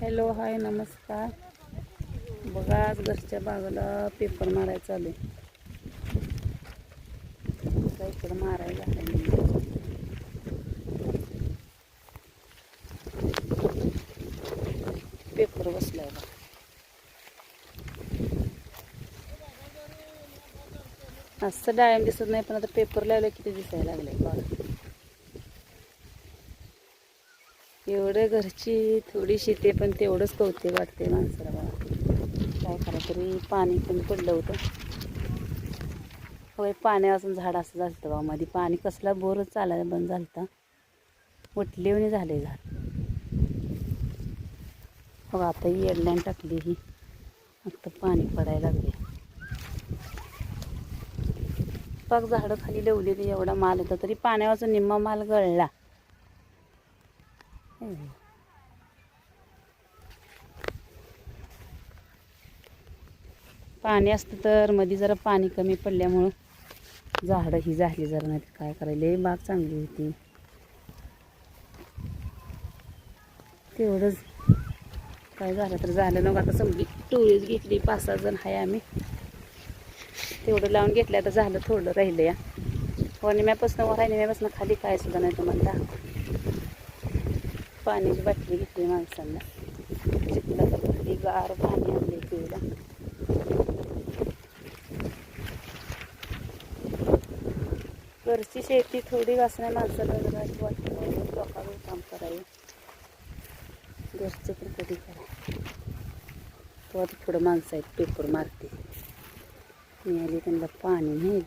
Hello hi नमस्कार. बघा आज घरच्या बागाला पेपर मारायचा चालू आहे. इकडं मारायला पेपर बसलाय बघा. असं डाळिंब दिसत नाही पण आता पेपर लावलं किती दिसायला लागले बघा. एवढं घरची थोडी शेती पण तेवढंच कौतुक वाटते माणसाला बघा. काय करा तरी पाणी पण पडलं होतं. होय पाण्यापासून झाड असं झालं बघा. मध्ये पाणी कसला बोरच चालायला बंद झालं उठलेवणी झाले झाड बघा. आता ही एडलाईन टाकली ही आता पाणी पडायला लागले. बघ झाडं खाली लावलेली एवढा माल होता तरी पाण्यावाचा निम्मा माल गळला. पाणी असतं तर मध्ये जरा पाणी कमी पडल्यामुळं झाडं ही झाली जरा, नाही काय करायला बाग चांगली होती. तेवढंच काय झालं तर झालं नका. आता समजी टोळीच घेतली 5-6 जण आहे आम्ही. तेवढं लावून घेतलं आता झालं थोडं राहिलं या. निम्यापासून वर आहे निम्यापासून खाली काय सुद्धा नाही तुम्हाला. पाण्याची बाटली घेतली माणसांना. चिखलात भरली गार पाणी आणले पिऊला. घरची शेती थोडी वासण्या माणसाला वाटतं लोकांवर काम करावं. घरचं पण कधी करा तो आता थोडं माणसं आहेत पेपर मारते. मिळाली त्यांना पाणी नाही.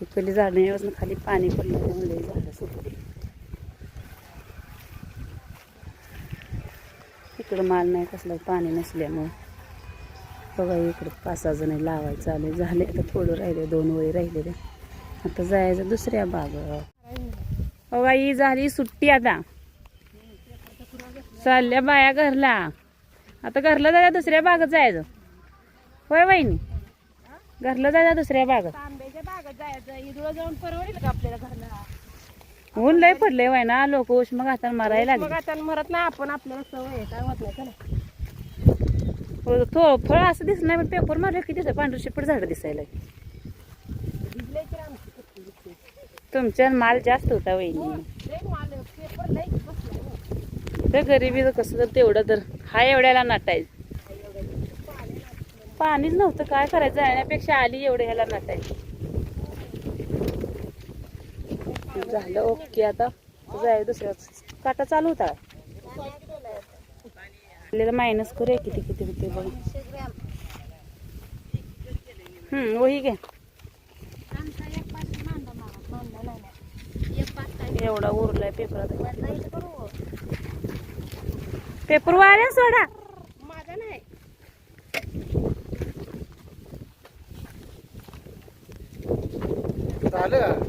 इकडली झाडं यापासून खाली पाणी पडलं त्यामुळे झाडं सुटली. इकडं माल नाही कसलं पाणी नसल्यामुळं बघा. इकडं 5-6 जण लावायचं चालू झाले. आता थोडं राहिले 2 वळी राहिले. आता जायचं दुसऱ्या बागावर. बघा ही झाली सुट्टी आता चालल्या बाया घरला. आता घरला जायचं दुसऱ्या बागात जायचं. होय वहिनी घरला जायचं दुसऱ्या बागात. आंब्याच्या बागात जायचं इकडं जाऊन परवडेल का आपल्याला घरला. ऊन लय पडले वय ना. लोक उष्म घाताना मारायला मग आता मरत नाही आपण. आपल्याला सवय आहे काय होत नाही चला. तो फळ असं दिसत नाही पण पेपर मारले किती दिसत पांढर शिपट झाड दिसायला. तुमच्या माल जास्त होता वहिनी. तर गरिबी कसं तर तेवढं तर हा एवढ्याला नाटायचं. पाणीच नव्हतं काय करायचं. जाण्यापेक्षा आली एवढं ह्याला नाटायचं. झालं ओके. आता जाय दुसऱ्या काटा चालू होता. आपल्याला मायनस करूया किती किती होते बघ. वही घ्या. एवढा उरलाय पेपर. पेपर वाऱ्या सोडा माझा नाही. झालं